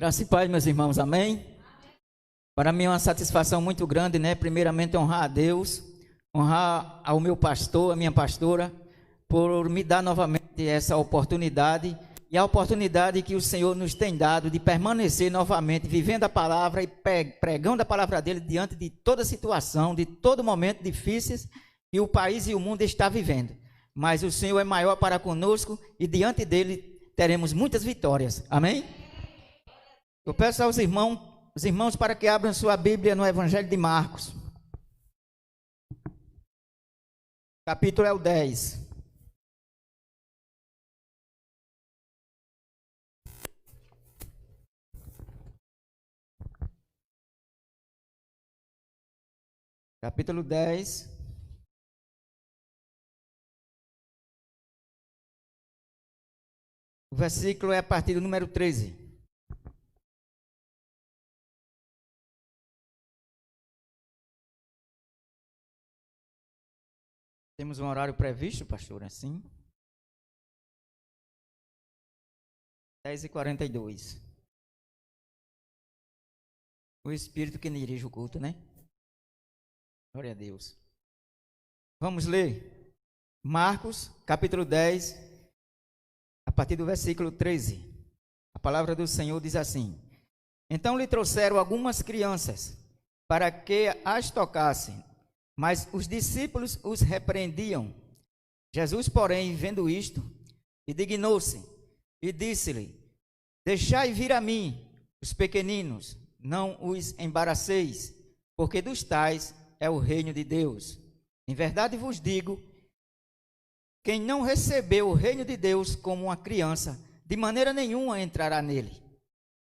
Graça e paz, meus irmãos, amém? Para mim é uma satisfação muito grande, né? Primeiramente honrar a Deus, honrar ao meu pastor, a minha pastora, por me dar novamente essa oportunidade e a oportunidade que o Senhor nos tem dado de permanecer novamente vivendo a palavra e pregando a palavra dele diante de toda situação, de todo momento difíceis que o país e o mundo está vivendo. Mas o Senhor é maior para conosco e diante dele teremos muitas vitórias, amém? Eu peço aos irmãos para que abram sua Bíblia no Evangelho de Marcos. Capítulo é o 10. Capítulo 10. O versículo é a partir do número 13. Temos um horário previsto, pastor, assim? 10h42. O Espírito que dirige o culto, né? Glória a Deus. Vamos ler Marcos, capítulo 10, a partir do versículo 13. A palavra do Senhor diz assim: Então lhe trouxeram algumas crianças para que as tocassem, mas os discípulos os repreendiam. Jesus, porém, vendo isto, indignou-se e disse-lhe: Deixai vir a mim os pequeninos, não os embaraceis, porque dos tais é o reino de Deus. Em verdade vos digo, quem não recebeu o reino de Deus como uma criança, de maneira nenhuma entrará nele.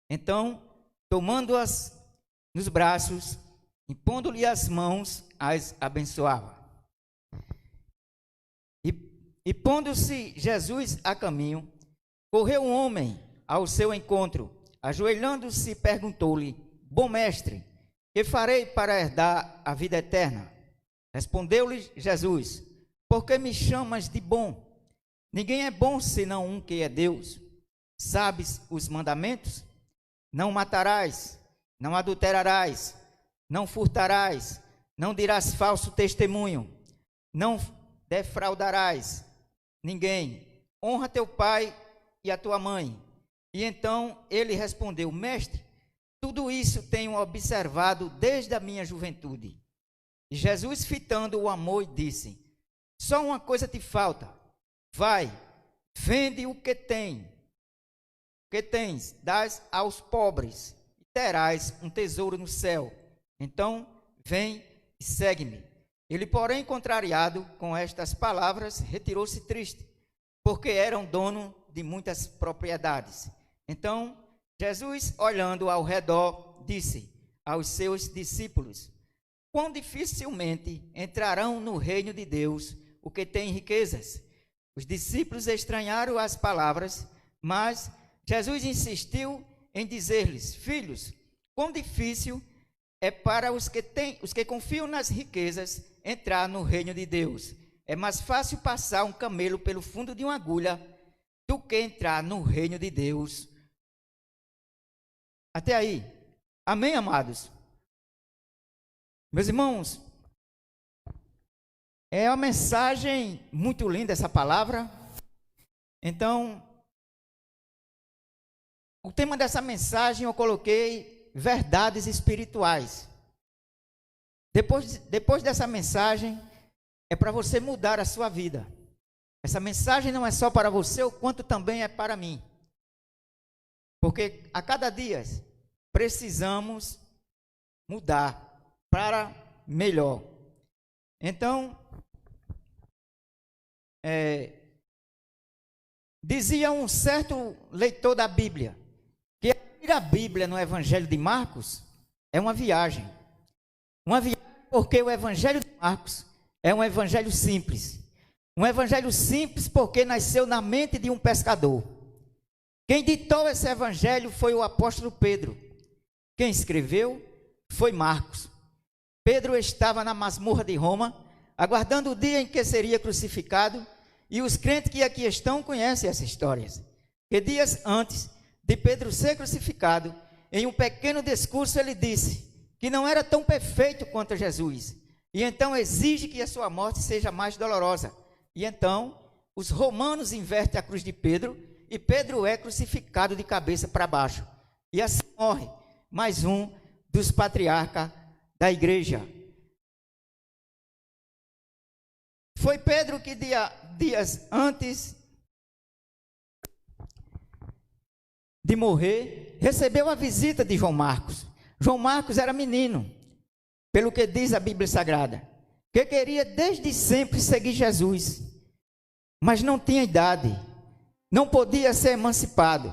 Então, tomando-as nos braços, impondo-lhe as mãos, as abençoava. E pondo-se Jesus a caminho, correu um homem ao seu encontro, ajoelhando-se, perguntou-lhe: Bom mestre, que farei para herdar a vida eterna? Respondeu-lhe Jesus: Por que me chamas de bom? Ninguém é bom senão um que é Deus. Sabes os mandamentos? Não matarás, não adulterarás, não furtarás, não dirás falso testemunho, não defraudarás ninguém, honra teu pai e a tua mãe. E então ele respondeu: Mestre, tudo isso tenho observado desde a minha juventude. E Jesus, fitando o amor, disse: Só uma coisa te falta. Vai, vende o que tens, dás aos pobres, e terás um tesouro no céu. Então, vem e segue-me. Ele, porém, contrariado com estas palavras, retirou-se triste, porque era um dono de muitas propriedades. Então, Jesus, olhando ao redor, disse aos seus discípulos: Quão dificilmente entrarão no reino de Deus o que tem riquezas. Os discípulos estranharam as palavras, mas Jesus insistiu em dizer-lhes: Filhos, quão difícil é para os que confiam nas riquezas entrar no reino de Deus. É mais fácil passar um camelo pelo fundo de uma agulha do que entrar no reino de Deus. Até aí. Amém, amados? Meus irmãos, é uma mensagem muito linda essa palavra. Então, o tema dessa mensagem eu coloquei verdades espirituais. Depois dessa mensagem, é para você mudar a sua vida. Essa mensagem não é só para você, o quanto também é para mim. Porque a cada dia precisamos mudar para melhor. Então, dizia um certo leitor da Bíblia, que abrir a Bíblia no Evangelho de Marcos é uma viagem. Uma viagem porque o Evangelho de Marcos é um evangelho simples. Um evangelho simples porque nasceu na mente de um pescador. Quem ditou esse evangelho foi o apóstolo Pedro. Quem escreveu foi Marcos. Pedro estava na masmorra de Roma, aguardando o dia em que seria crucificado, e os crentes que aqui estão conhecem essa história. Que dias antes, de Pedro ser crucificado, em um pequeno discurso ele disse que não era tão perfeito quanto Jesus, e então exige que a sua morte seja mais dolorosa. E então os romanos invertem a cruz de Pedro, e Pedro é crucificado de cabeça para baixo. E assim morre mais um dos patriarcas da igreja. Foi Pedro que dias antes de morrer, recebeu a visita de João Marcos. João Marcos era menino, pelo que diz a Bíblia Sagrada, que queria desde sempre seguir Jesus, mas não tinha idade, não podia ser emancipado.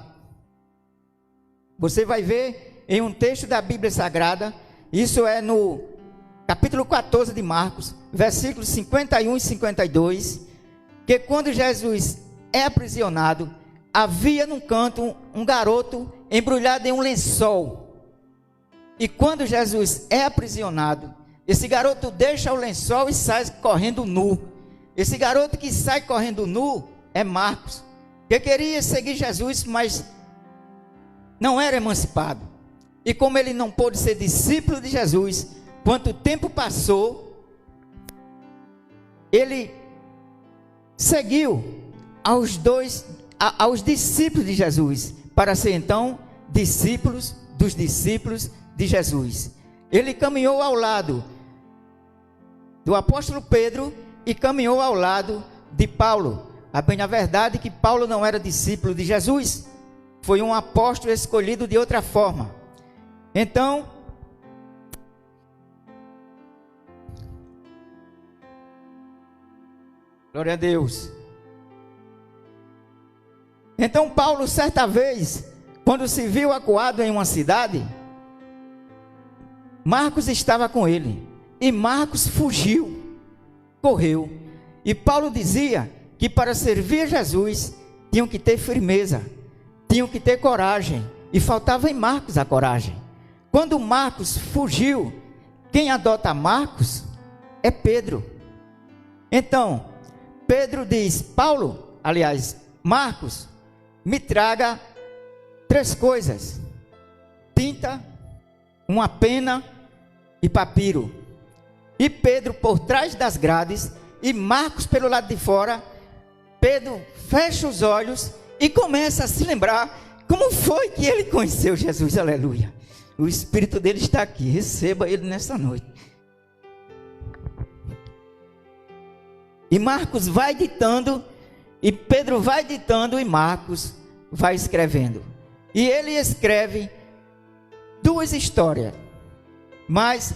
Você vai ver em um texto da Bíblia Sagrada, isso é no capítulo 14 de Marcos, versículos 51 e 52, que quando Jesus é aprisionado, havia num canto um garoto embrulhado em um lençol. E quando Jesus é aprisionado, esse garoto deixa o lençol e sai correndo nu. Esse garoto que sai correndo nu é Marcos, que queria seguir Jesus, mas não era emancipado. E como ele não pôde ser discípulo de Jesus, quanto tempo passou, ele seguiu aos discípulos de Jesus, para ser então discípulos dos discípulos de Jesus. Ele caminhou ao lado do apóstolo Pedro e caminhou ao lado de Paulo. A bem a verdade é que Paulo não era discípulo de Jesus, foi um apóstolo escolhido de outra forma. Então, glória a Deus. Então Paulo, certa vez, quando se viu acuado em uma cidade, Marcos estava com ele, e Marcos fugiu, correu, e Paulo dizia que para servir a Jesus, tinham que ter firmeza, tinham que ter coragem, e faltava em Marcos a coragem. Quando Marcos fugiu, quem adota Marcos é Pedro. Então, Pedro diz, Marcos, me traga 3 coisas: tinta, uma pena e papiro. E Pedro por trás das grades e Marcos pelo lado de fora. Pedro fecha os olhos e começa a se lembrar como foi que ele conheceu Jesus. Aleluia. O Espírito dele está aqui, receba ele nessa noite. E Marcos vai ditando, e Pedro vai ditando, e Marcos vai escrevendo. E ele escreve 2 histórias. Mas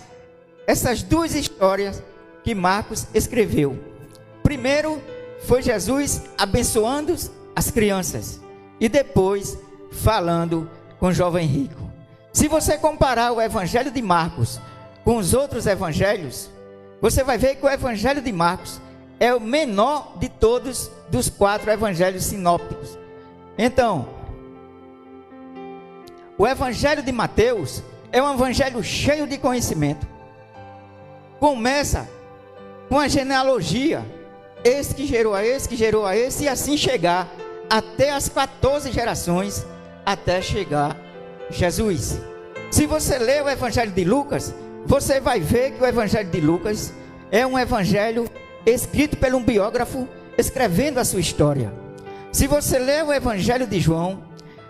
essas 2 histórias que Marcos escreveu. Primeiro foi Jesus abençoando as crianças. E depois falando com o jovem rico. Se você comparar o evangelho de Marcos com os outros evangelhos, você vai ver que o evangelho de Marcos é o menor de todos dos 4 evangelhos sinópticos. Então, o evangelho de Mateus é um evangelho cheio de conhecimento. Começa com a genealogia, esse que gerou a esse, que gerou a esse, e assim chegar até as 14 gerações, até chegar Jesus. Se você ler o evangelho de Lucas, você vai ver que o evangelho de Lucas é um evangelho escrito por um biógrafo, escrevendo a sua história. Se você ler o evangelho de João,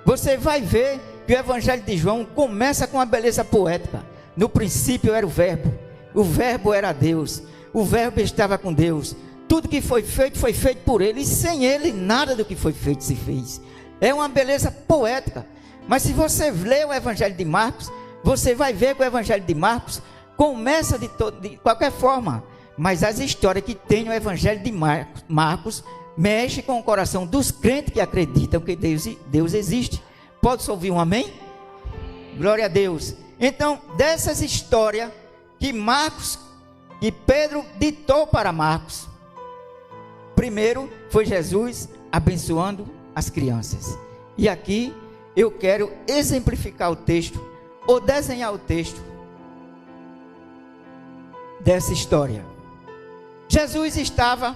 você vai ver que o evangelho de João começa com uma beleza poética. No princípio era o verbo era Deus, o verbo estava com Deus, tudo que foi feito por ele, e sem ele nada do que foi feito se fez. É uma beleza poética. Mas se você ler o evangelho de Marcos, você vai ver que o evangelho de Marcos começa de qualquer forma, mas as histórias que tem no evangelho de Marcos mexe com o coração dos crentes que acreditam que Deus existe. Pode-se ouvir um amém? Glória a Deus. Então, dessas histórias que Pedro ditou para Marcos, primeiro foi Jesus abençoando as crianças. E aqui eu quero exemplificar o texto, ou desenhar o texto dessa história. Jesus estava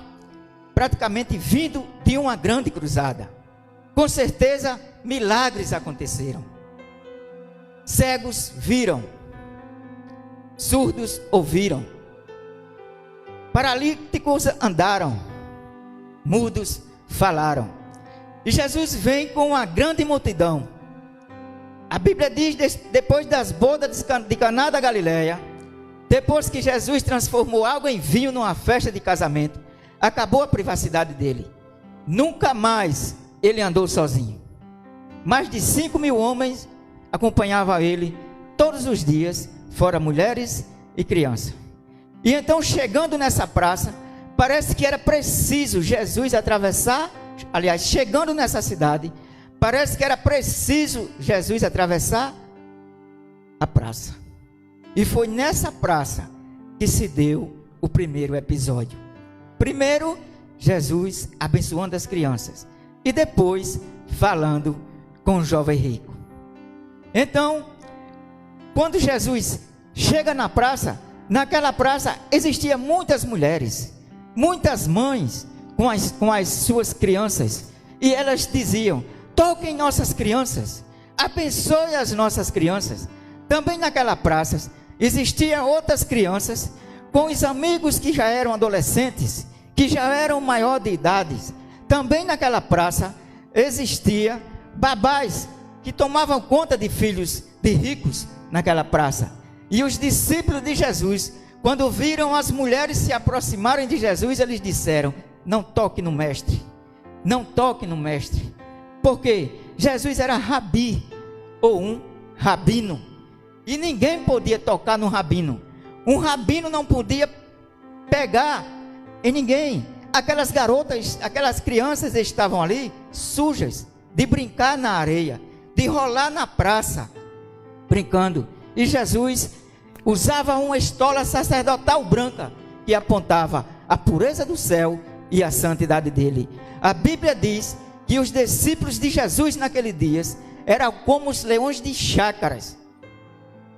praticamente vindo de uma grande cruzada. Com certeza milagres aconteceram. Cegos viram, surdos ouviram, paralíticos andaram, mudos falaram. E Jesus vem com uma grande multidão. A Bíblia diz, depois das bodas de Caná da Galileia, depois que Jesus transformou água em vinho numa festa de casamento, acabou a privacidade dele. Nunca mais ele andou sozinho. Mais de 5.000 homens acompanhavam ele todos os dias, fora mulheres e crianças. E então, chegando nessa praça, parece que era preciso Jesus atravessar, aliás, chegando nessa cidade, parece que era preciso Jesus atravessar a praça. E foi nessa praça que se deu o primeiro episódio. Primeiro, Jesus abençoando as crianças. E depois, falando com o jovem rico. Então, quando Jesus chega na praça, naquela praça existiam muitas mulheres, muitas mães com as suas crianças. E elas diziam: toquem nossas crianças, abençoe as nossas crianças. Também naquela praça existiam outras crianças com os amigos que já eram adolescentes, que já eram maior de idade. Também naquela praça existia babás que tomavam conta de filhos de ricos naquela praça. E os discípulos de Jesus, quando viram as mulheres se aproximarem de Jesus, eles disseram: não toque no mestre, não toque no mestre. Porque Jesus era rabi, ou um rabino, e ninguém podia tocar no rabino. Um rabino não podia pegar em ninguém. Aquelas garotas, aquelas crianças estavam ali sujas de brincar na areia, de rolar na praça, brincando. E Jesus usava uma estola sacerdotal branca que apontava a pureza do céu e a santidade dele. A Bíblia diz que os discípulos de Jesus naqueles dias eram como os leões de chácaras,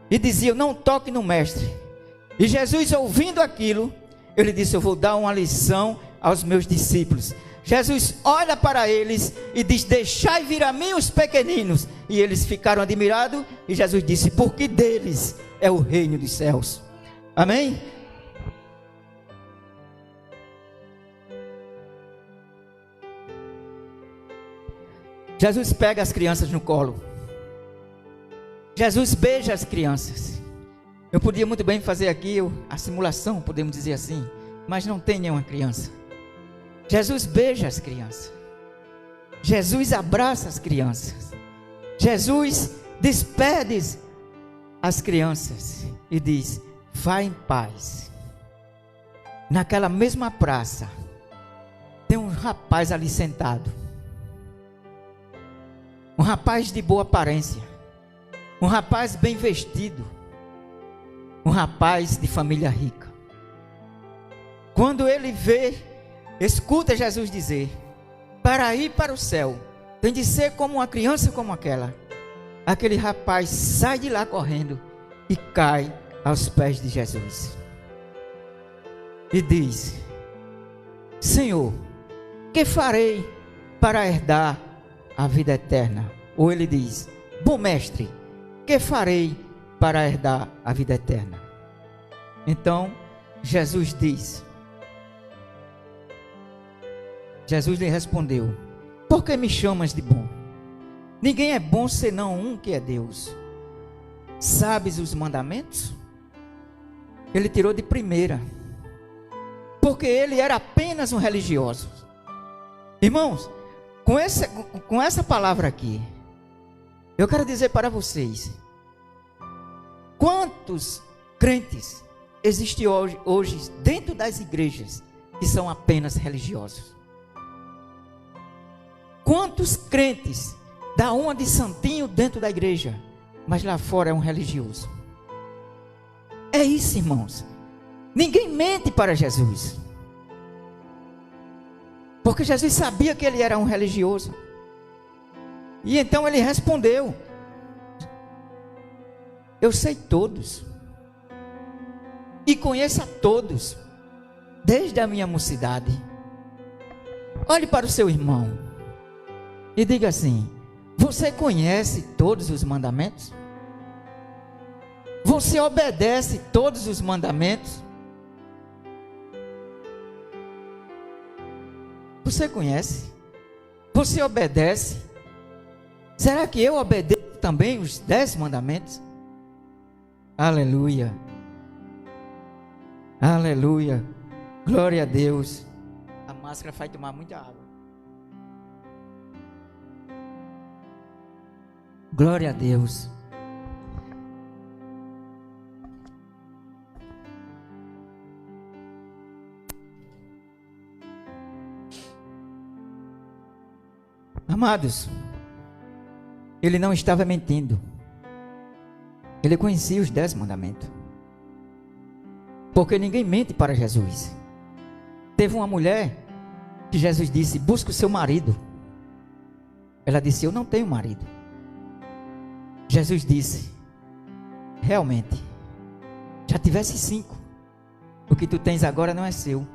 e diziam: não toque no mestre. E Jesus, ouvindo aquilo, ele disse: eu vou dar uma lição aos meus discípulos. Jesus olha para eles e diz: deixai vir a mim os pequeninos. E eles ficaram admirados, e Jesus disse: porque deles é o reino dos céus. Amém? Jesus pega as crianças no colo. Jesus beija as crianças. Eu podia muito bem fazer aqui a simulação, podemos dizer assim, mas não tem nenhuma criança. Jesus beija as crianças. Jesus abraça as crianças. Jesus despede as crianças e diz: vá em paz. Naquela mesma praça tem um rapaz ali sentado. Um rapaz de boa aparência, um rapaz bem vestido, um rapaz de família rica. Quando ele escuta Jesus dizer: para ir para o céu, tem de ser como uma criança como aquela. Aquele rapaz sai de lá correndo e cai aos pés de Jesus. E diz: Senhor, que farei para herdar a vida eterna? Ou ele diz: bom mestre, que farei para herdar a vida eterna? Então Jesus lhe respondeu: por que me chamas de bom? Ninguém é bom senão um, que é Deus. Sabes os mandamentos? Ele tirou de primeira, porque ele era apenas um religioso. Irmãos, com essa palavra aqui, eu quero dizer para vocês: quantos crentes existem hoje dentro das igrejas que são apenas religiosos? Quantos crentes dá uma de santinho dentro da igreja, mas lá fora é um religioso? É isso, irmãos. Ninguém mente para Jesus, porque Jesus sabia que ele era um religioso. E então ele respondeu: eu sei todos, e conheço a todos, desde a minha mocidade. Olhe para o seu irmão e diga assim: Você conhece todos os mandamentos? Você obedece todos os mandamentos? Você conhece? Você obedece? Será que eu obedeço também os 10 mandamentos? Aleluia. Aleluia. Glória a Deus. A máscara faz tomar muita água. Glória a Deus. Amados, ele não estava mentindo. Ele conhecia os 10 mandamentos. Porque ninguém mente para Jesus. Teve uma mulher que Jesus disse: busca o seu marido. Ela disse: eu não tenho marido. Jesus disse: realmente, já tivesse 5. O que tu tens agora não é seu.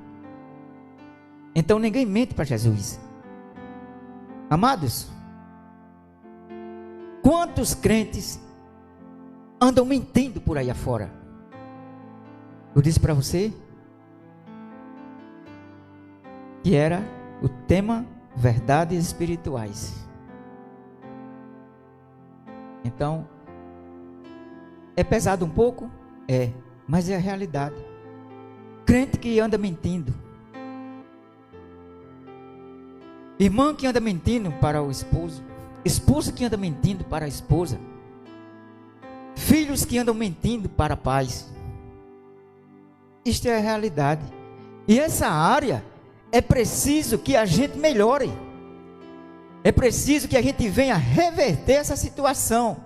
Então ninguém mente para Jesus. Amados, quantos crentes andam mentindo por aí afora? Eu disse para você que era o tema verdades espirituais. Então, é pesado um pouco? É, mas é a realidade. Crente que anda mentindo, irmã que anda mentindo para o esposo, esposo que anda mentindo para a esposa, filhos que andam mentindo para pais. Isto é a realidade. E essa área é preciso que a gente melhore. É preciso que a gente venha reverter essa situação.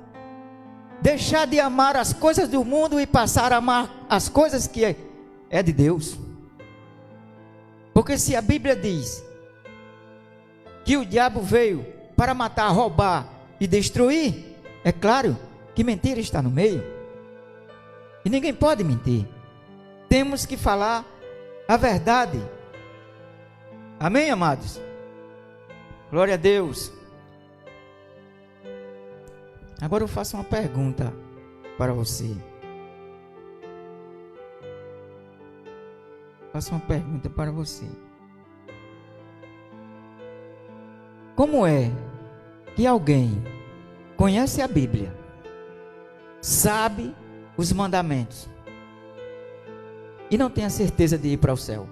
Deixar de amar as coisas do mundo e passar a amar as coisas que é de Deus. Porque se a Bíblia diz que o diabo veio para matar, roubar e destruir, é claro que mentira está no meio. E ninguém pode mentir. Temos que falar a verdade. Amém, amados? Glória a Deus. Agora eu faço uma pergunta para você. Faço uma pergunta para você. Como é que alguém conhece a Bíblia, sabe os mandamentos e não tem a certeza de ir para o céu?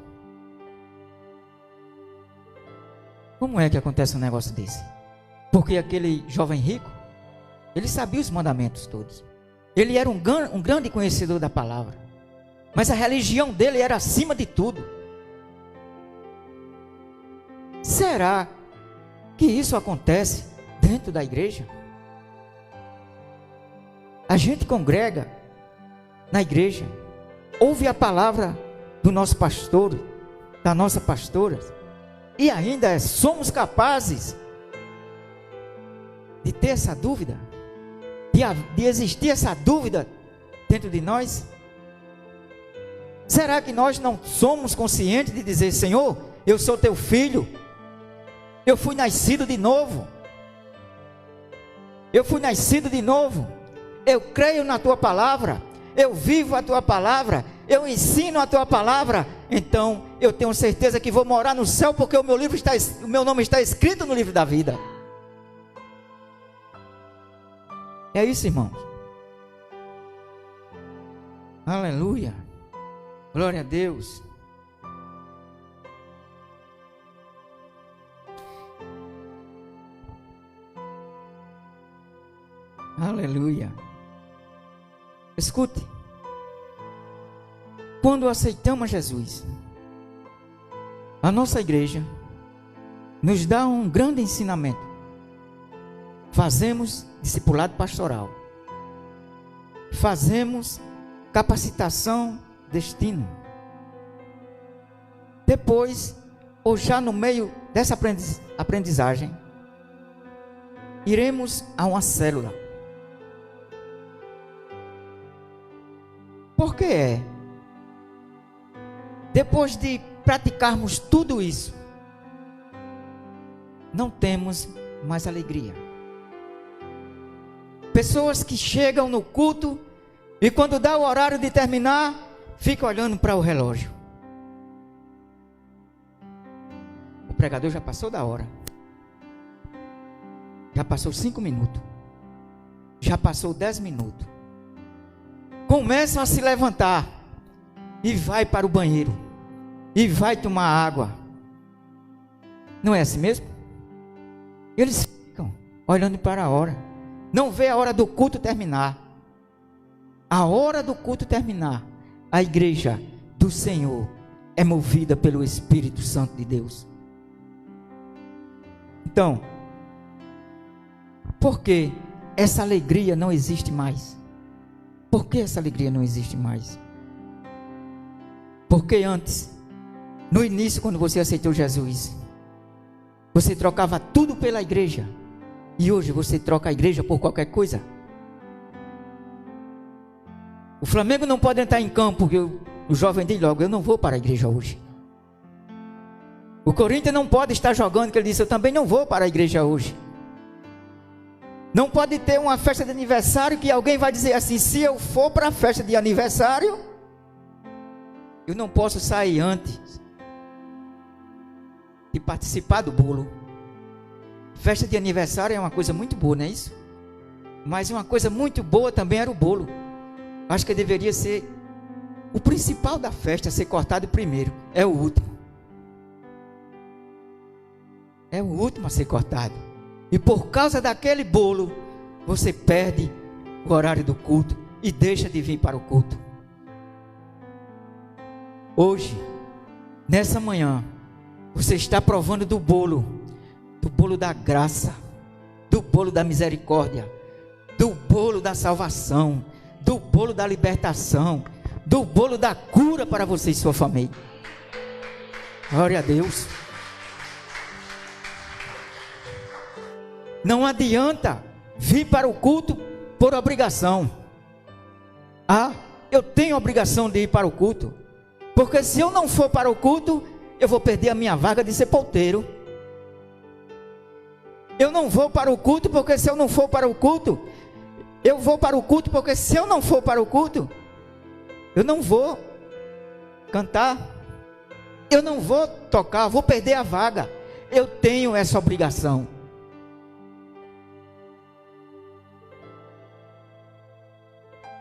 Como é que acontece um negócio desse? Porque aquele jovem rico, ele sabia os mandamentos todos. Ele era um grande conhecedor da palavra. Mas a religião dele era acima de tudo. Será que isso acontece dentro da igreja? A gente congrega na igreja, ouve a palavra do nosso pastor, da nossa pastora, e ainda somos capazes de ter essa dúvida, de existir essa dúvida dentro de nós? Será que nós não somos conscientes de dizer: Senhor, eu sou teu filho, eu fui nascido de novo, eu creio na tua palavra, eu vivo a tua palavra, eu ensino a tua palavra, então eu tenho certeza que vou morar no céu, porque o meu nome está escrito no livro da vida. É isso, irmãos. Aleluia. Glória a Deus. Aleluia. Escute. Quando aceitamos Jesus, a nossa igreja nos dá um grande ensinamento. Fazemos discipulado pastoral. Fazemos capacitação destino. Depois, ou já no meio dessa aprendizagem, iremos a uma célula. Por que é? Depois de praticarmos tudo isso, não temos mais alegria. Pessoas que chegam no culto e quando dá o horário de terminar, ficam olhando para o relógio. O pregador já passou da hora. Já passou 5 minutos. Já passou 10 minutos. Começam a se levantar e vai para o banheiro e vai tomar água. Não é assim mesmo? Eles ficam olhando para a hora. Não vê a hora do culto terminar. A hora do culto terminar, a igreja do Senhor é movida pelo Espírito Santo de Deus. Então, por que essa alegria não existe mais? Por que essa alegria não existe mais? Porque antes, no início, quando você aceitou Jesus, você trocava tudo pela igreja. E hoje você troca a igreja por qualquer coisa. O Flamengo não pode entrar em campo, porque o jovem diz logo, eu não vou para a igreja hoje. O Corinthians não pode estar jogando, porque ele disse, eu também não vou para a igreja hoje. Não pode ter uma festa de aniversário que alguém vai dizer assim, se eu for para a festa de aniversário, eu não posso sair antes de participar do bolo. Festa de aniversário é uma coisa muito boa, não é isso? Mas uma coisa muito boa também era o bolo. Acho que deveria ser o principal da festa, ser cortado primeiro. É o último. É o último a ser cortado. E por causa daquele bolo, você perde o horário do culto e deixa de vir para o culto. Hoje, nessa manhã, você está provando do bolo da graça, do bolo da misericórdia, do bolo da salvação, do bolo da libertação, do bolo da cura para você e sua família. Glória a Deus. Não adianta vir para o culto por obrigação. Ah, eu tenho obrigação de ir para o culto, porque se eu não for para o culto, eu vou perder a minha vaga de sepulteiro. Eu não vou para o culto, porque se eu não for para o culto, eu vou para o culto, porque se eu não for para o culto, eu não vou cantar, eu não vou tocar, vou perder a vaga. Eu tenho essa obrigação.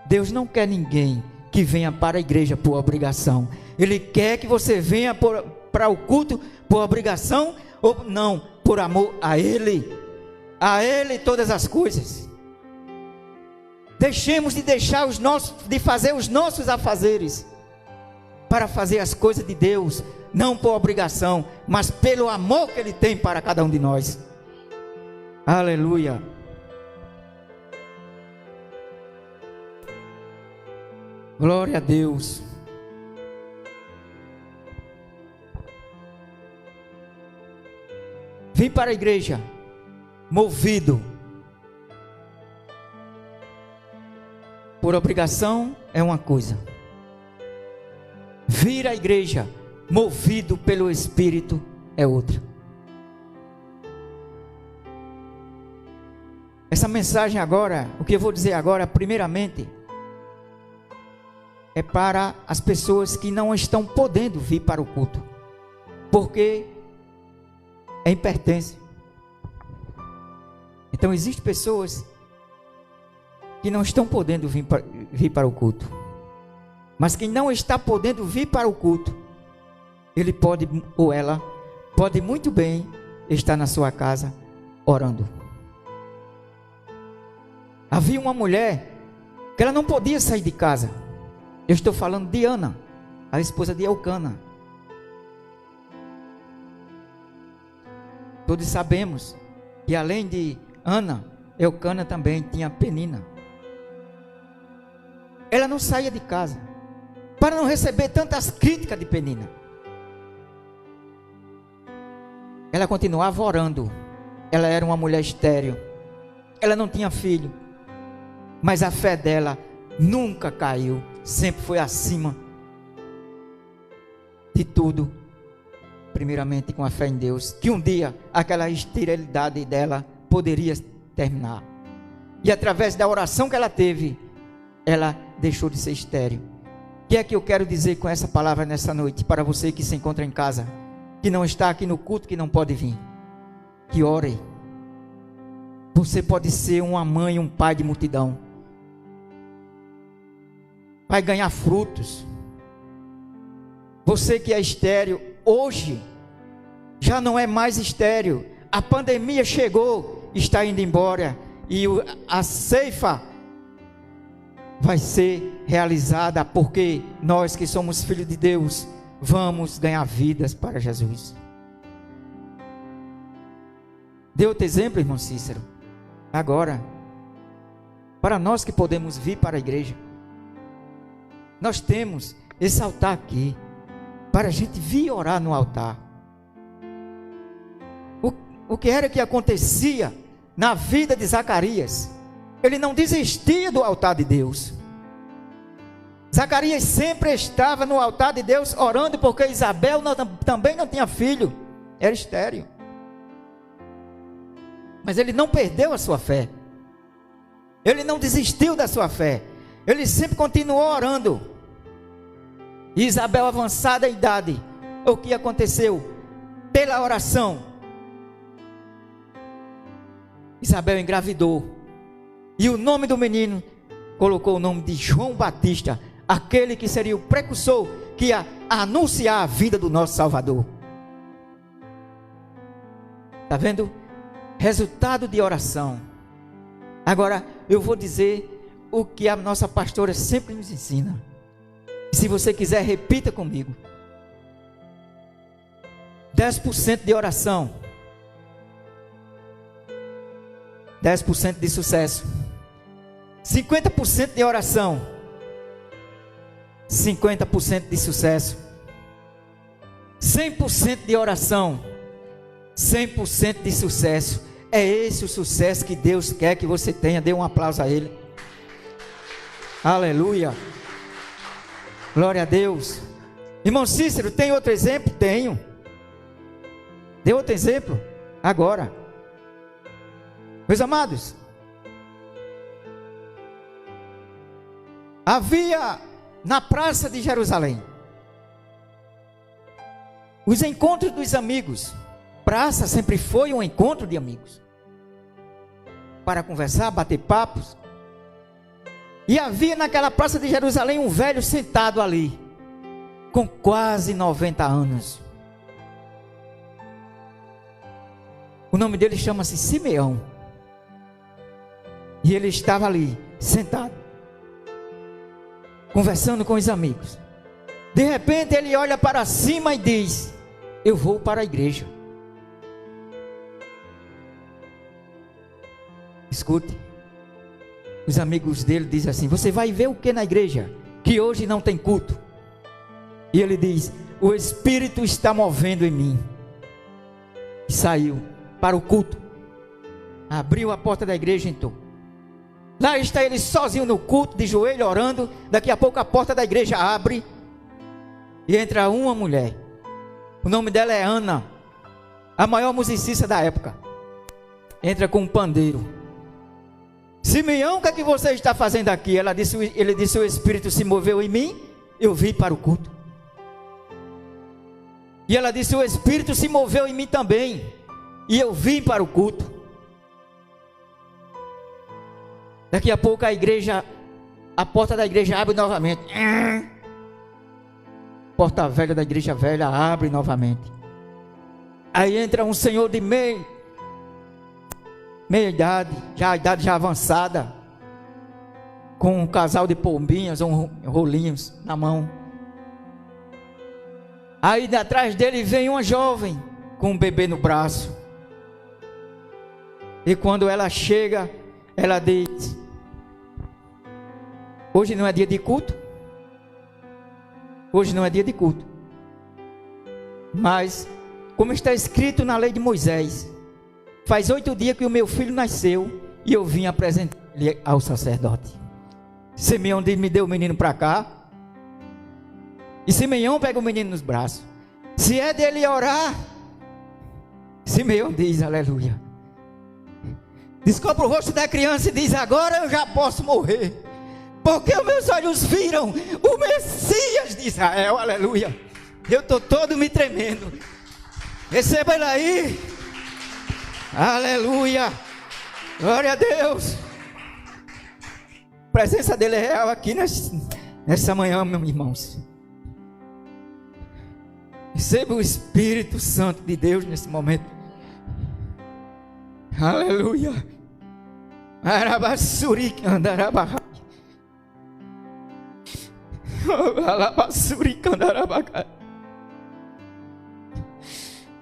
Deus não quer ninguém que venha para a igreja por obrigação. Ele quer que você venha para o culto por obrigação ou não, por amor a Ele. A Ele todas as coisas. Deixemos de fazer os nossos afazeres para fazer as coisas de Deus, não por obrigação, mas pelo amor que Ele tem para cada um de nós. Aleluia. Glória a Deus. Vim para a igreja movido por obrigação é uma coisa. Vir à igreja movido pelo Espírito é outra. Essa mensagem agora, o que eu vou dizer agora, primeiramente, é para as pessoas que não estão podendo vir para o culto, porque é impertência. Então existem pessoas que não estão podendo vir para o culto, mas quem não está podendo vir para o culto, ele pode ou ela pode muito bem estar na sua casa orando. Havia uma mulher que ela não podia sair de casa. Eu estou falando de Ana, a esposa de Elcana. Todos sabemos que além de Ana, Elcana também tinha Penina. Ela não saía de casa para não receber tantas críticas de Penina. Ela continuava orando. Ela era uma mulher estéril. Ela não tinha filho. Mas a fé dela nunca caiu. Sempre foi acima de tudo. Primeiramente com a fé em Deus. Que um dia aquela esterilidade dela poderia terminar. E através da oração que ela teve, ela deixou de ser estéril. O que é que eu quero dizer com essa palavra nessa noite? Para você que se encontra em casa, que não está aqui no culto, que não pode vir, que ore. Você pode ser uma mãe, um pai de multidão. Vai ganhar frutos. Você que é estéril, hoje, já não é mais estéril. A pandemia chegou, está indo embora. E a ceifa vai ser realizada, porque nós que somos filhos de Deus, vamos ganhar vidas para Jesus. Dê outro exemplo, irmão Cícero. Agora, para nós que podemos vir para a igreja, nós temos esse altar aqui, para a gente vir orar no altar. O que era que acontecia na vida de Zacarias? Ele não desistia do altar de Deus. Zacarias sempre estava no altar de Deus orando, porque Isabel também não tinha filho, era estéril. Mas ele não perdeu a sua fé. Ele não desistiu da sua fé. Ele sempre continuou orando. E Isabel, avançada em idade, o que aconteceu? Pela oração, Isabel engravidou. E o nome do menino colocou o nome de João Batista, aquele que seria o precursor que ia anunciar a vida do nosso Salvador. Está vendo? Resultado de oração. Agora eu vou dizer o que a nossa pastora sempre nos ensina. Se você quiser, repita comigo. 10% de oração, 10% de sucesso. 50% de oração, 50% de sucesso. 100% de oração, 100% de sucesso. É esse o sucesso que Deus quer que você tenha. Dê um aplauso a Ele. Aleluia. Glória a Deus. Irmão Cícero, tem outro exemplo? Tenho. Dê outro exemplo agora. Meus amados, havia na praça de Jerusalém os encontros dos amigos. Praça sempre foi um encontro de amigos, para conversar, bater papos. E havia naquela praça de Jerusalém um velho sentado ali, com quase 90 anos. O nome dele chama-se Simeão. E ele estava ali, sentado, conversando com os amigos. De repente ele olha para cima e diz: eu vou para a igreja. Escute. Os amigos dele dizem assim: você vai ver o que na igreja? Que hoje não tem culto. E ele diz: o Espírito está movendo em mim. E saiu para o culto. Abriu a porta da igreja e entrou. Lá está ele sozinho no culto, de joelho, orando. Daqui a pouco a porta da igreja abre e entra uma mulher. O nome dela é Ana, a maior musicista da época. Entra com um pandeiro. Simeão, o que é que você está fazendo aqui? Ele disse: o Espírito se moveu em mim, eu vim para o culto. E ela disse: o Espírito se moveu em mim também, e eu vim para o culto. Daqui a pouco a porta da igreja abre novamente. Porta velha da igreja velha abre novamente. Aí entra um senhor de meia idade, a idade já avançada, com um casal de pombinhas ou rolinhos na mão. Aí atrás dele vem uma jovem com um bebê no braço. E quando ela chega, ela diz: hoje não é dia de culto? Hoje não é dia de culto. Mas, como está escrito na lei de Moisés, faz 8 dias que o meu filho nasceu e eu vim apresentar-lhe ao sacerdote. Simeão diz: me dê o menino para cá. E Simeão pega o menino nos braços. Se é dele orar, Simeão diz: aleluia. descobre o rosto da criança e diz: agora eu já posso morrer, porque os meus olhos viram o Messias de Israel. Aleluia. Eu estou todo me tremendo. Receba ele aí. Aleluia. Glória a Deus. A presença dele é real aqui nessa manhã, meus irmãos. Receba o Espírito Santo de Deus nesse momento. Aleluia. Arabassuri candarabacai. Alabassuri candarabacai.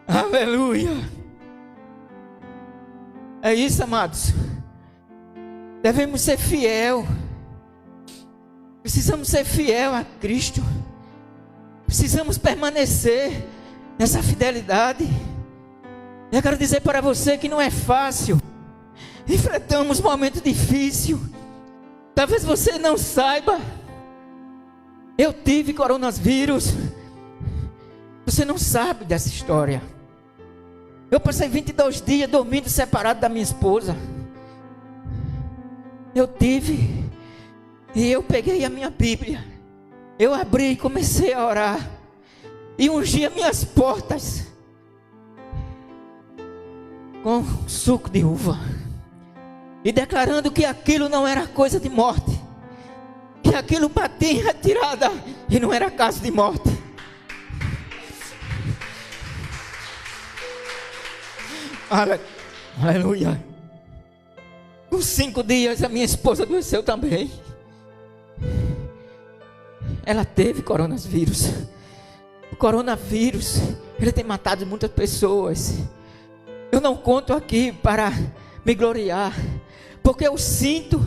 Aleluia. É isso, amados. Devemos ser fiel. Precisamos ser fiel a Cristo. Precisamos permanecer nessa fidelidade. Eu quero dizer para você que não é fácil. Enfrentamos momentos difíceis. Talvez você não saiba. Eu tive coronavírus. Você não sabe dessa história. Eu passei 22 dias dormindo separado da minha esposa. Eu tive. E eu peguei a minha Bíblia. Eu abri e comecei a orar. E ungi as minhas portas com suco de uva. E declarando que aquilo não era coisa de morte. Que aquilo batia em retirada. E não era caso de morte. Aleluia. Com 5 dias a minha esposa adoeceu também. Ela teve coronavírus. O coronavírus, ele tem matado muitas pessoas. Eu não conto aqui para me gloriar, porque eu sinto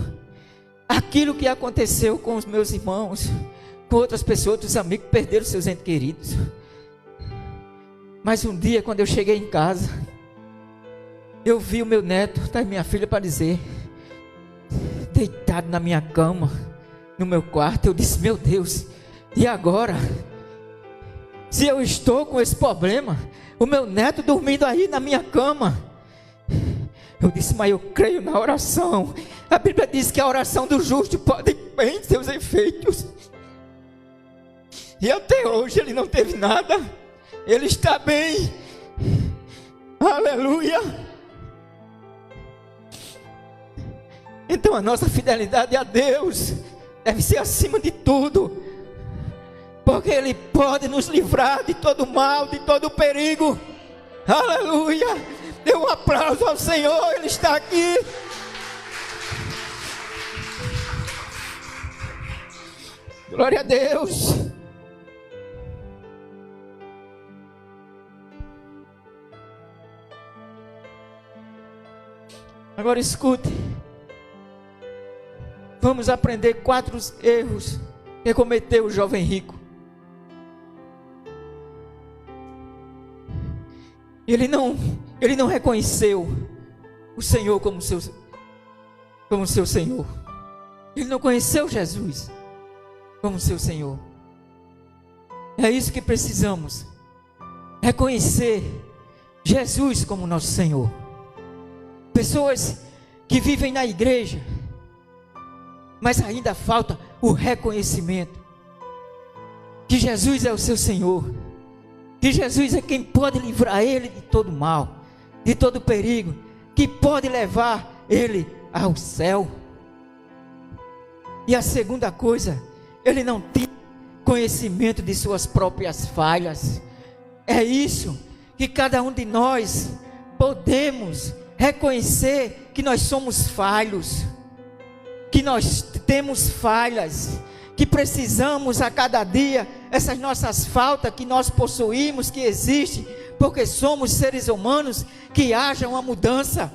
aquilo que aconteceu com os meus irmãos, com outras pessoas, outros amigos que perderam seus entes queridos. Mas um dia, quando eu cheguei em casa, eu vi o meu neto, tá, minha filha, para dizer, deitado na minha cama, no meu quarto. Eu disse: meu Deus, e agora? Se eu estou com esse problema, o meu neto dormindo aí na minha cama. Eu disse: mas eu creio na oração. A Bíblia diz que a oração do justo pode bem seus efeitos. E até hoje ele não teve nada. Ele está bem. Aleluia. Então a nossa fidelidade a Deus deve ser acima de tudo, porque Ele pode nos livrar de todo mal, de todo perigo. Aleluia. Dê um aplauso ao Senhor, Ele está aqui. Glória a Deus. Agora escute. Vamos aprender 4 erros que cometeu o jovem rico. Ele não reconheceu o Senhor como seu Senhor. Ele não conheceu Jesus como seu Senhor. É isso que precisamos. Reconhecer Jesus como nosso Senhor. Pessoas que vivem na igreja, mas ainda falta o reconhecimento que Jesus é o seu Senhor, que Jesus é quem pode livrar ele de todo mal, de todo perigo, que pode levar ele ao céu. E a segunda coisa, ele não tinha conhecimento de suas próprias falhas. É isso que cada um de nós podemos reconhecer, que nós somos falhos, que nós temos falhas, que precisamos a cada dia, essas nossas faltas que nós possuímos, que existem, porque somos seres humanos, que haja uma mudança,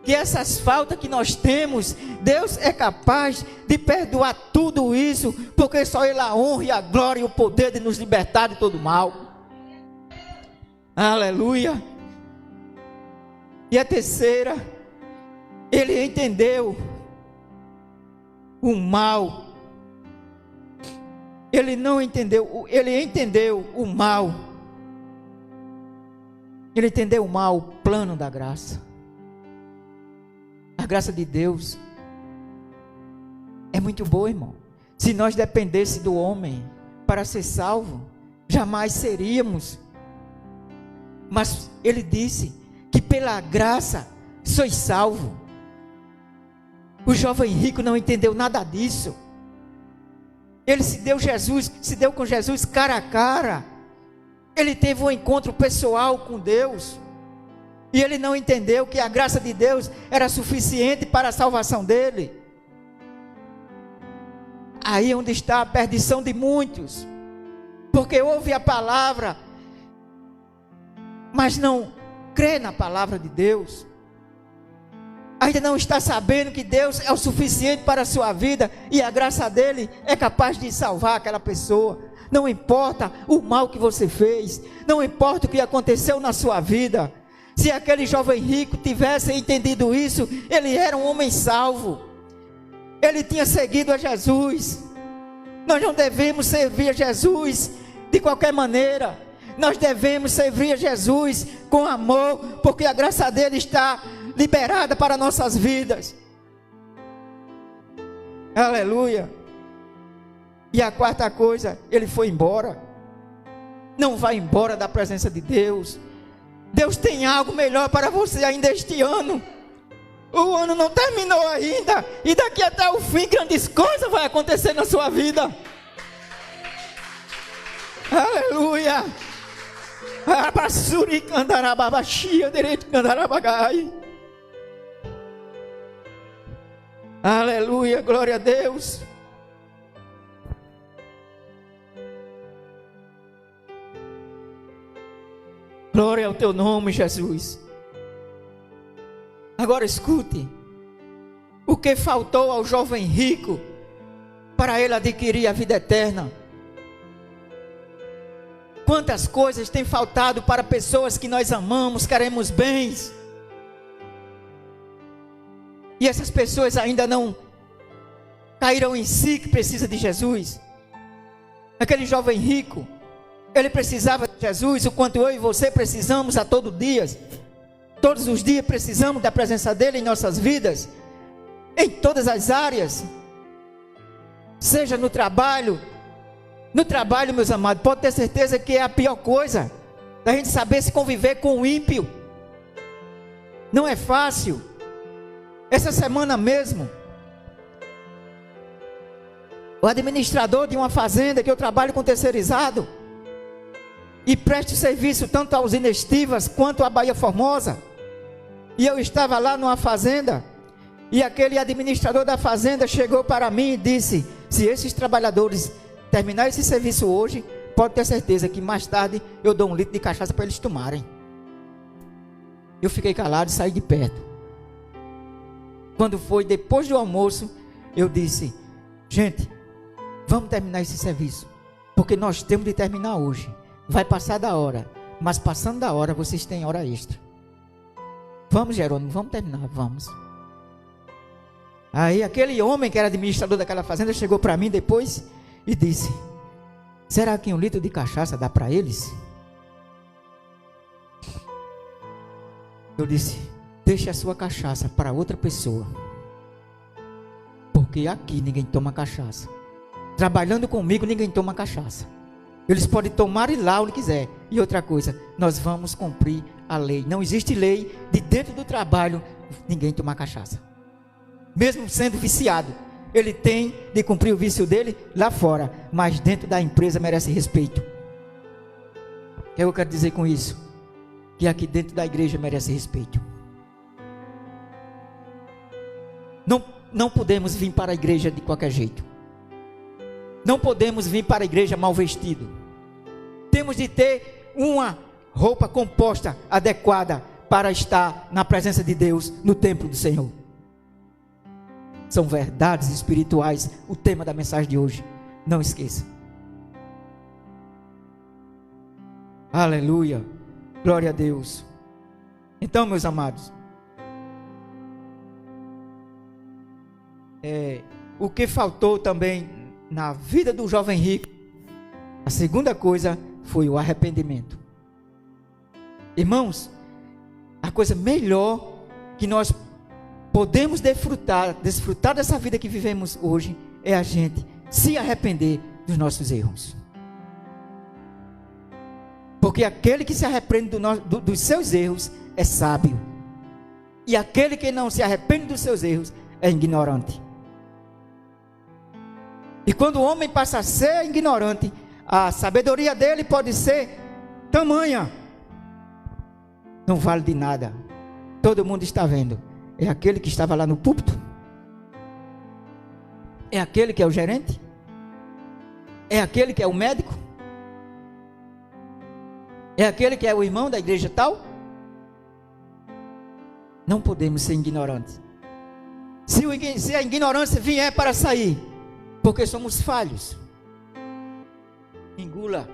que essas faltas que nós temos, Deus é capaz de perdoar tudo isso, porque só Ele a honra e a glória e o poder de nos libertar de todo mal. Aleluia. E a terceira, ele entendeu o mal. Ele não entendeu, ele entendeu o mal. Ele entendeu o mal, o plano da graça. graça de Deus é muito boa, irmão. Se nós dependêssemos do homem para ser salvo, jamais seríamos. Mas ele disse que pela graça sois salvo. O jovem rico não entendeu nada disso. Ele se deu com Jesus cara a cara. Ele teve um encontro pessoal com Deus. E ele não entendeu que a graça de Deus era suficiente para a salvação dele. Aí é onde está a perdição de muitos. Porque ouve a palavra, mas não crê na palavra de Deus. Ainda não está sabendo que Deus é o suficiente para a sua vida. E a graça dele é capaz de salvar aquela pessoa. Não importa o mal que você fez. Não importa o que aconteceu na sua vida. Se aquele jovem rico tivesse entendido isso, ele era um homem salvo. Ele tinha seguido a Jesus. Nós não devemos servir a Jesus de qualquer maneira. Nós devemos servir a Jesus com amor, porque a graça dele está liberada para nossas vidas. Aleluia. E a quarta coisa, ele foi embora. Não vai embora da presença de Deus. Deus tem algo melhor para você ainda este ano. O ano não terminou ainda. E daqui até o fim, grandes coisas vão acontecer na sua vida. Aleluia. Aleluia, glória a Deus. Glória ao teu nome, Jesus. Agora escute. O que faltou ao jovem rico para ele adquirir a vida eterna? Quantas coisas têm faltado para pessoas que nós amamos, queremos bens, e essas pessoas ainda não caíram em si que precisa de Jesus. Aquele jovem rico, ele precisava de Jesus, o quanto eu e você precisamos a todo dia. Todos os dias precisamos da presença dele em nossas vidas, em todas as áreas, seja no trabalho. No trabalho, meus amados, pode ter certeza que é a pior coisa, da gente saber se conviver com o ímpio. Não é fácil. Essa semana mesmo, o administrador de uma fazenda que eu trabalho com terceirizado, e presto serviço tanto às usinas Estivas quanto à Bahia Formosa, e eu estava lá numa fazenda, e aquele administrador da fazenda chegou para mim e disse: se esses trabalhadores terminar esse serviço hoje, pode ter certeza que mais tarde eu dou um litro de cachaça para eles tomarem. Eu fiquei calado e saí de perto. Quando foi depois do almoço, eu disse: gente, vamos terminar esse serviço, porque nós temos de terminar hoje. Vai passar da hora, mas passando da hora vocês têm hora extra. Vamos, Jerônimo, vamos terminar, vamos. Aí aquele homem que era administrador daquela fazenda chegou para mim depois e disse: será que 1 litro de cachaça dá para eles? Eu disse: deixe a sua cachaça para outra pessoa, porque aqui ninguém toma cachaça. Trabalhando comigo ninguém toma cachaça. Eles podem tomar e lá onde quiser. E outra coisa, nós vamos cumprir a lei. Não existe lei de dentro do trabalho ninguém tomar cachaça. Mesmo sendo viciado, ele tem de cumprir o vício dele lá fora, mas dentro da empresa merece respeito. O que eu quero dizer com isso? Que aqui dentro da igreja merece respeito. Não podemos vir para a igreja de qualquer jeito. Não podemos vir para a igreja mal vestido. Temos de ter uma roupa composta, adequada para estar na presença de Deus, no templo do Senhor. São verdades espirituais, o tema da mensagem de hoje. Não esqueça. Aleluia. Glória a Deus. Então, meus amados, o que faltou também na vida do jovem rico, a segunda coisa foi o arrependimento. Irmãos, a coisa melhor que nós podemos desfrutar dessa vida que vivemos hoje, é a gente se arrepender dos nossos erros. Porque aquele que se arrepende dos seus erros é sábio. E aquele que não se arrepende dos seus erros é ignorante. E quando o homem passa a ser ignorante, a sabedoria dele pode ser tamanha. Não vale de nada. Todo mundo está vendo. É aquele que estava lá no púlpito? É aquele que é o gerente? É aquele que é o médico? É aquele que é o irmão da igreja tal? Não podemos ser ignorantes. Se a ignorância vier para sair, porque somos falhos, engula.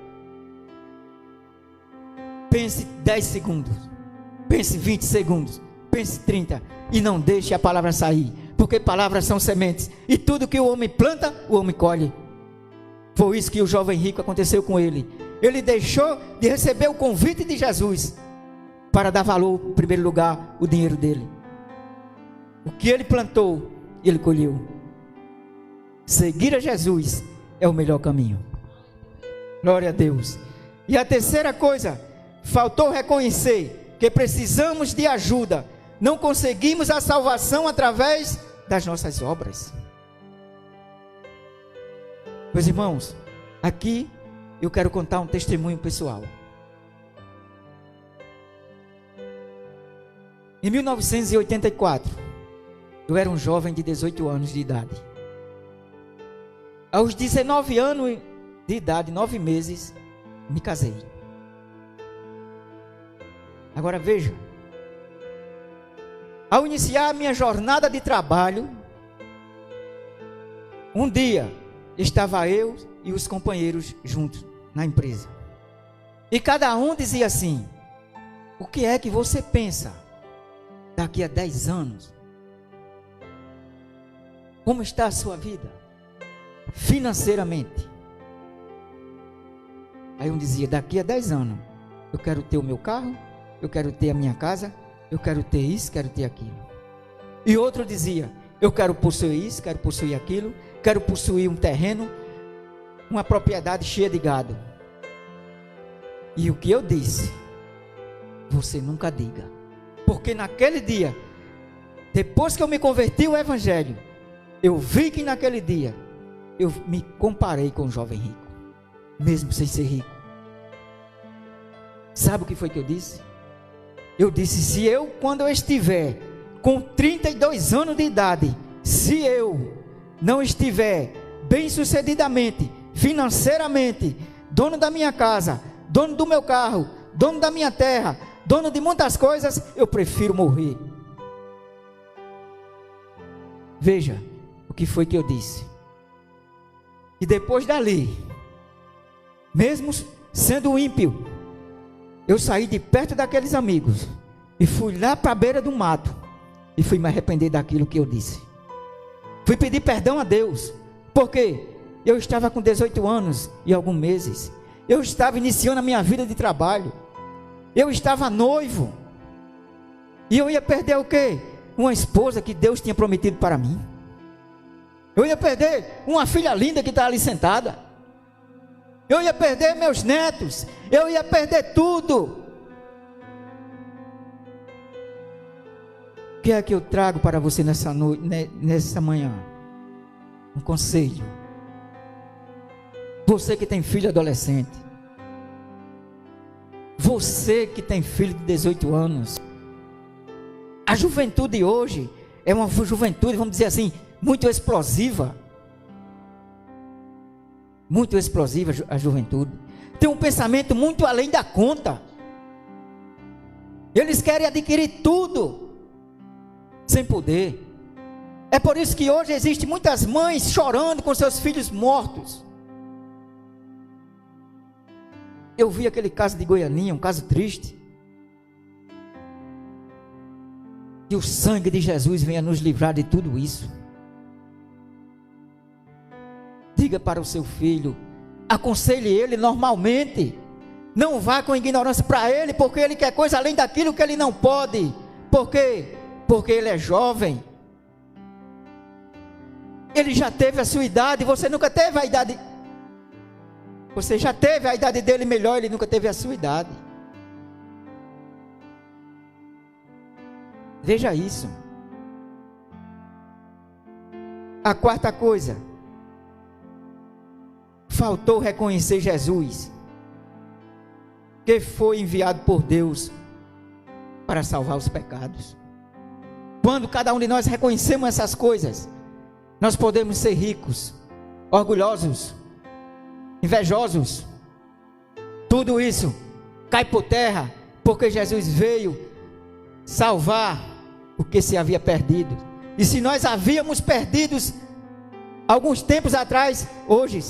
Pense 10 segundos, pense 20 segundos, pense 30, e não deixe a palavra sair, porque palavras são sementes, e tudo que o homem planta, o homem colhe. Foi isso que o jovem rico aconteceu com ele. Ele deixou de receber o convite de Jesus para dar valor, em primeiro lugar, o dinheiro dele. O que ele plantou, ele colheu. Seguir a Jesus é o melhor caminho. Glória a Deus. E a terceira coisa, faltou reconhecer que precisamos de ajuda. Não conseguimos a salvação através das nossas obras. Meus irmãos, aqui eu quero contar um testemunho pessoal. Em 1984, eu era um jovem de 18 anos de idade. Aos 19 anos de idade, 9 meses, me casei. Agora veja, ao iniciar a minha jornada de trabalho, um dia estava eu e os companheiros juntos na empresa. E cada um dizia assim: o que é que você pensa daqui a 10 anos? Como está a sua vida financeiramente? Aí um dizia: daqui a 10 anos eu quero ter o meu carro, eu quero ter a minha casa, eu quero ter isso, quero ter aquilo. E outro dizia: eu quero possuir isso, quero possuir aquilo, quero possuir um terreno, uma propriedade cheia de gado. E o que eu disse, você nunca diga, porque naquele dia, depois que eu me converti ao evangelho, eu vi que naquele dia eu me comparei com um jovem rico, mesmo sem ser rico. Sabe o que foi que eu disse? Eu disse: se eu, quando eu estiver com 32 anos de idade, se eu não estiver bem sucedidamente, financeiramente, dono da minha casa, dono do meu carro, dono da minha terra, dono de muitas coisas, eu prefiro morrer. Veja o que foi que eu disse. E depois dali, mesmo sendo ímpio, eu saí de perto daqueles amigos e fui lá para a beira do mato e fui me arrepender daquilo que eu disse. Fui pedir perdão a Deus, porque eu estava com 18 anos e alguns meses. Eu estava iniciando a minha vida de trabalho. Eu estava noivo. E eu ia perder o quê? Uma esposa que Deus tinha prometido para mim. Eu ia perder uma filha linda que está ali sentada. Eu ia perder meus netos. Eu ia perder tudo. O que é que eu trago para você nessa noite, nessa manhã? Um conselho. Você que tem filho adolescente, você que tem filho de 18 anos, a juventude hoje é uma juventude, vamos dizer assim, muito explosiva. Muito explosiva a juventude. Tem um pensamento muito além da conta. Eles querem adquirir tudo sem poder. É por isso que hoje existem muitas mães chorando com seus filhos mortos. Eu vi aquele caso de Goianinha, um caso triste. Que o sangue de Jesus venha nos livrar de tudo isso. Diga para o seu filho, aconselhe ele normalmente. Não vá com ignorância para ele, porque ele quer coisa além daquilo que ele não pode. Porque porque ele é jovem. Ele já teve a sua idade, você nunca teve a idade. Você já teve a idade dele melhor, ele nunca teve a sua idade. Veja isso. A quarta coisa, faltou reconhecer Jesus, que foi enviado por Deus para salvar os pecados. Quando cada um de nós reconhecemos essas coisas, nós podemos ser ricos, orgulhosos, invejosos. Tudo isso cai por terra, porque Jesus veio salvar o que se havia perdido. E se nós havíamos perdidos alguns tempos atrás, hoje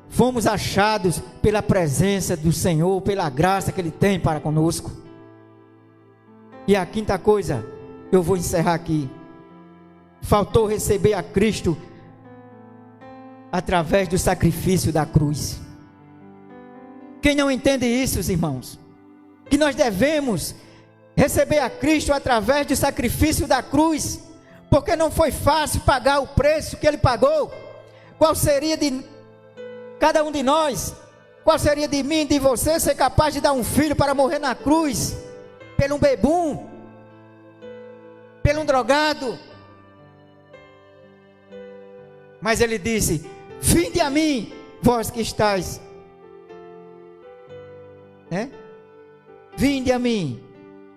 fomos achados pela presença do Senhor, pela graça que Ele tem para conosco. E a quinta coisa, eu vou encerrar aqui. Faltou receber a Cristo através do sacrifício da cruz. Quem não entende isso, irmãos? Que nós devemos receber a Cristo através do sacrifício da cruz, porque não foi fácil pagar o preço que Ele pagou. Qual seria de cada um de nós, qual seria de mim, de você, ser capaz de dar um filho para morrer na cruz, pelo um bebum, pelo um drogado? Mas Ele disse: vinde a mim, vós que estáis, vinde a mim,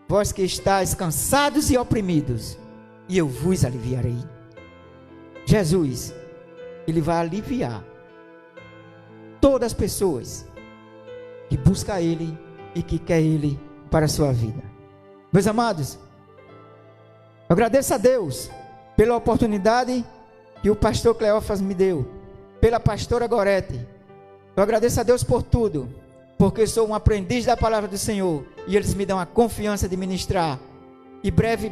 vós que estáis cansados e oprimidos, e eu vos aliviarei. Jesus, Ele vai aliviar todas as pessoas que buscam Ele e que quer Ele para a sua vida. Meus amados, eu agradeço a Deus pela oportunidade que o pastor Cleófas me deu, pela pastora Gorete. Eu agradeço a Deus por tudo, porque sou um aprendiz da palavra do Senhor, e eles me dão a confiança de ministrar. E breve,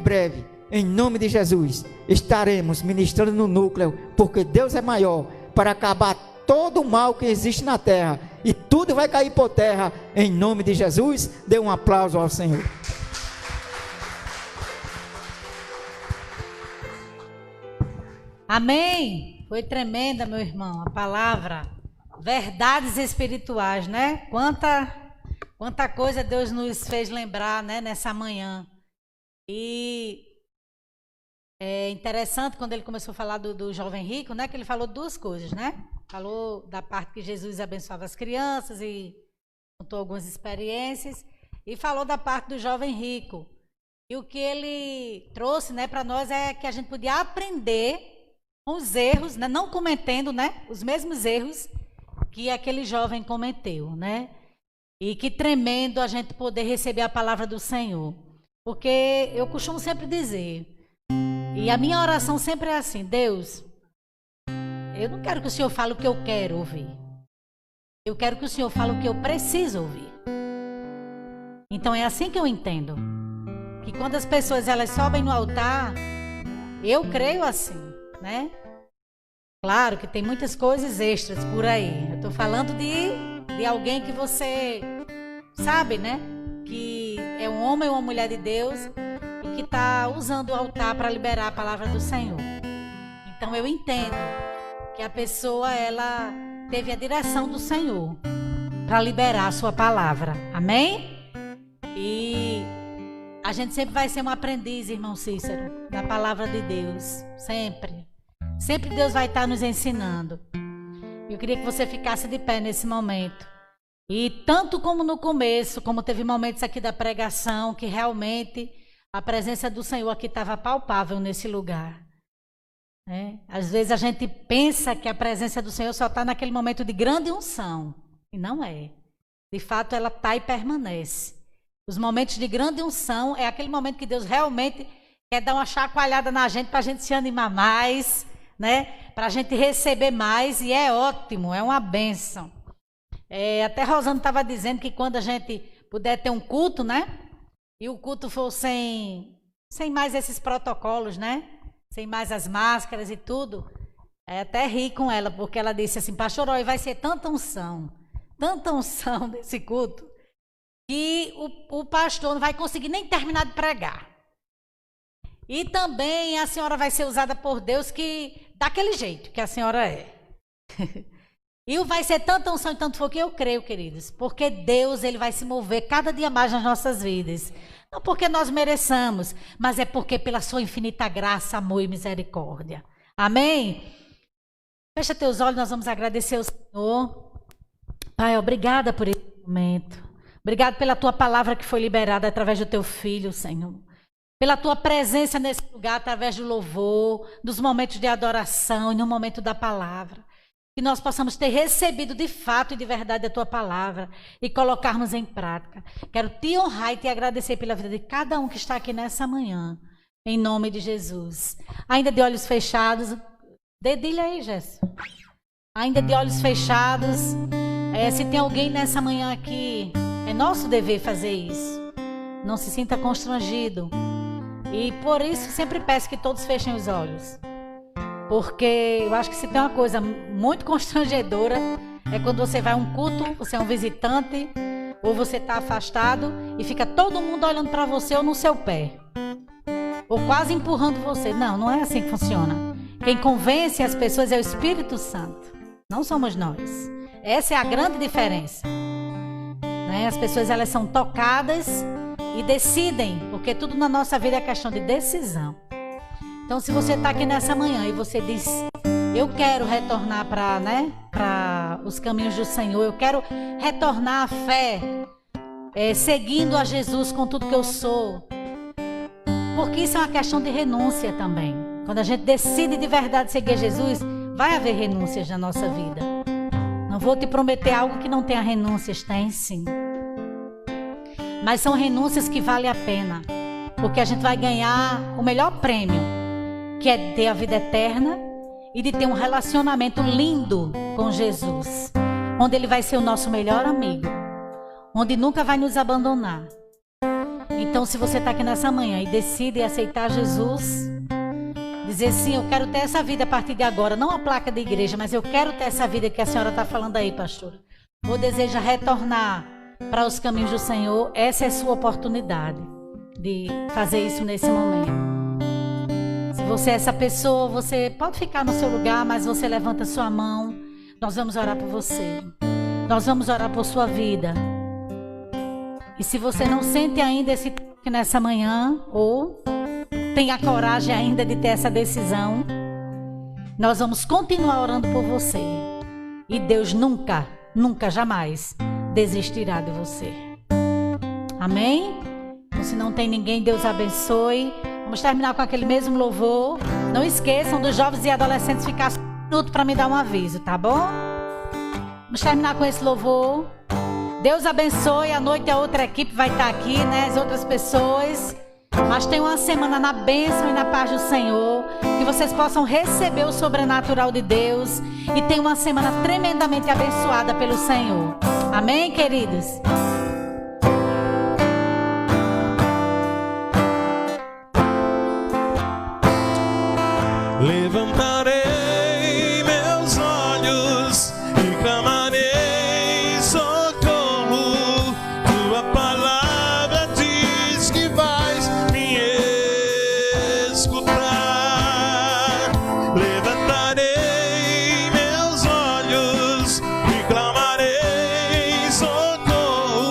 em nome de Jesus, estaremos ministrando no núcleo, porque Deus é maior, para acabar todo o mal que existe na terra, e tudo vai cair por terra, em nome de Jesus. Dê um aplauso ao Senhor. Amém. Foi tremenda, meu irmão, a palavra. Verdades espirituais, né? Quanta coisa Deus nos fez lembrar, né, nessa manhã. E é interessante quando ele começou a falar do jovem rico, né, que ele falou duas coisas, né? Falou da parte que Jesus abençoava as crianças e contou algumas experiências, e falou da parte do jovem rico. E o que ele trouxe, né, para nós é que a gente podia aprender com os erros, né, não cometendo, né, os mesmos erros que aquele jovem cometeu, né? E que tremendo a gente poder receber a palavra do Senhor. Porque eu costumo sempre dizer, e a minha oração sempre é assim: Deus, eu não quero que o Senhor fale o que eu quero ouvir. Eu quero que o Senhor fale o que eu preciso ouvir. Então é assim que eu entendo. Que quando as pessoas elas sobem no altar, eu creio assim, né? Claro que tem muitas coisas extras por aí. Eu estou falando de alguém que você sabe, né? Que é um homem ou uma mulher de Deus e que está usando o altar para liberar a palavra do Senhor. Então eu entendo que a pessoa ela teve a direção do Senhor para liberar a sua palavra. Amém? E a gente sempre vai ser um aprendiz, irmão Cícero, da palavra de Deus. Sempre. Sempre Deus vai estar nos ensinando. Eu queria que você ficasse de pé nesse momento. E tanto como no começo, como teve momentos aqui da pregação, que realmente a presença do Senhor aqui estava palpável nesse lugar. Às vezes a gente pensa que a presença do Senhor só está naquele momento de grande unção. E não é. De fato, ela está e permanece. Os momentos de grande unção é aquele momento que Deus realmente quer dar uma chacoalhada na gente para a gente se animar mais, né? Para a gente receber mais, e é ótimo, é uma bênção. Até Rosana estava dizendo que quando a gente puder ter um culto, né? E o culto for sem mais esses protocolos, né? Sem mais as máscaras e tudo, até ri com ela, porque ela disse assim: pastor, hoje vai ser tanta unção desse culto, que o pastor não vai conseguir nem terminar de pregar. E também a senhora vai ser usada por Deus daquele jeito que a senhora é. E vai ser tanta unção e tanto fogo que eu creio, queridos. Porque Deus, ele vai se mover cada dia mais nas nossas vidas. Não porque nós mereçamos, mas é porque pela sua infinita graça, amor e misericórdia. Amém? Fecha teus olhos, nós vamos agradecer ao Senhor. Pai, obrigada por esse momento. Obrigado pela tua palavra que foi liberada através do teu filho, Senhor. Pela tua presença nesse lugar, através do louvor, dos momentos de adoração e no momento da palavra. Que nós possamos ter recebido de fato e de verdade a tua palavra e colocarmos em prática. Quero te honrar e te agradecer pela vida de cada um que está aqui nessa manhã. Em nome de Jesus. Ainda de olhos fechados. Dedilha aí, Jéssica. Ainda de olhos fechados. Se tem alguém nessa manhã aqui, é nosso dever fazer isso. Não se sinta constrangido. E por isso sempre peço que todos fechem os olhos. Porque eu acho que se tem uma coisa muito constrangedora, é quando você vai a um culto, você é um visitante, ou você está afastado e fica todo mundo olhando para você ou no seu pé. Ou quase empurrando você. Não, não é assim que funciona. Quem convence as pessoas é o Espírito Santo. Não somos nós. Essa é a grande diferença. Né? As pessoas, elas são tocadas e decidem, porque tudo na nossa vida é questão de decisão. Então, se você está aqui nessa manhã e você diz, eu quero retornar para os caminhos do Senhor, eu quero retornar à fé, seguindo a Jesus com tudo que eu sou. Porque isso é uma questão de renúncia também. Quando a gente decide de verdade seguir Jesus, vai haver renúncias na nossa vida. Não vou te prometer algo que não tenha renúncias, tem sim. Mas são renúncias que valem a pena. Porque a gente vai ganhar o melhor prêmio, que é ter a vida eterna e de ter um relacionamento lindo com Jesus. Onde Ele vai ser o nosso melhor amigo. Onde nunca vai nos abandonar. Então, se você está aqui nessa manhã e decide aceitar Jesus, dizer sim, eu quero ter essa vida a partir de agora, não a placa da igreja, mas eu quero ter essa vida que a senhora está falando aí, pastora. Ou deseja retornar para os caminhos do Senhor, essa é a sua oportunidade de fazer isso nesse momento. Se você é essa pessoa, você pode ficar no seu lugar, mas você levanta sua mão, nós vamos orar por você. Nós vamos orar por sua vida. E se você não sente ainda esse toque nessa manhã, ou tem a coragem ainda de ter essa decisão, nós vamos continuar orando por você. E Deus nunca, nunca, jamais desistirá de você. Amém? Então, se não tem ninguém, Deus abençoe. Vamos terminar com aquele mesmo louvor. Não esqueçam dos jovens e adolescentes ficar um minuto para me dar um aviso, tá bom? Vamos terminar com esse louvor. Deus abençoe, à noite a outra equipe vai estar aqui, né? As outras pessoas. Mas tem uma semana na bênção e na paz do Senhor. Que vocês possam receber o sobrenatural de Deus. E tenham uma semana tremendamente abençoada pelo Senhor. Amém, queridos? Levantarei meus olhos e clamarei socorro. Tua palavra diz que vais me escutar. Levantarei meus olhos e clamarei socorro.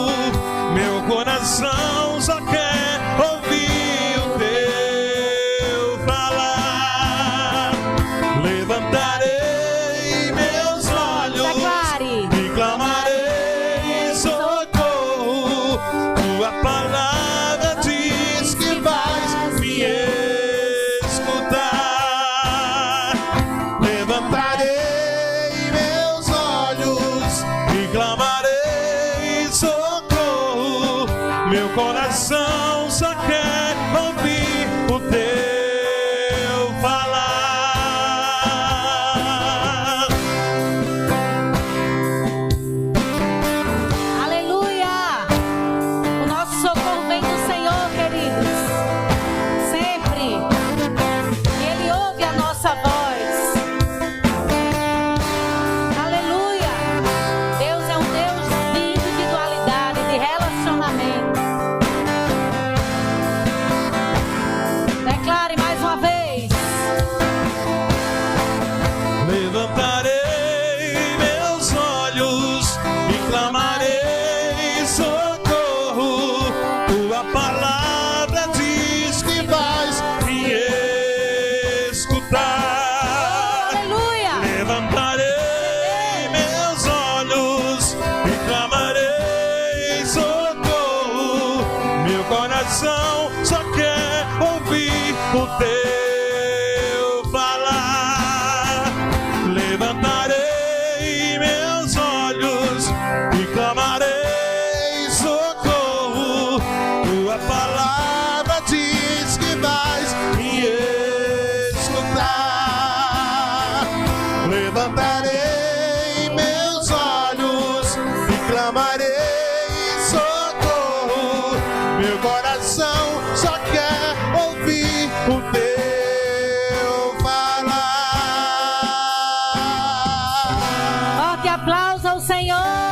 clamarei socorro. Meu coração só quer ouvir o teu falar. Forte aplauso ao Senhor.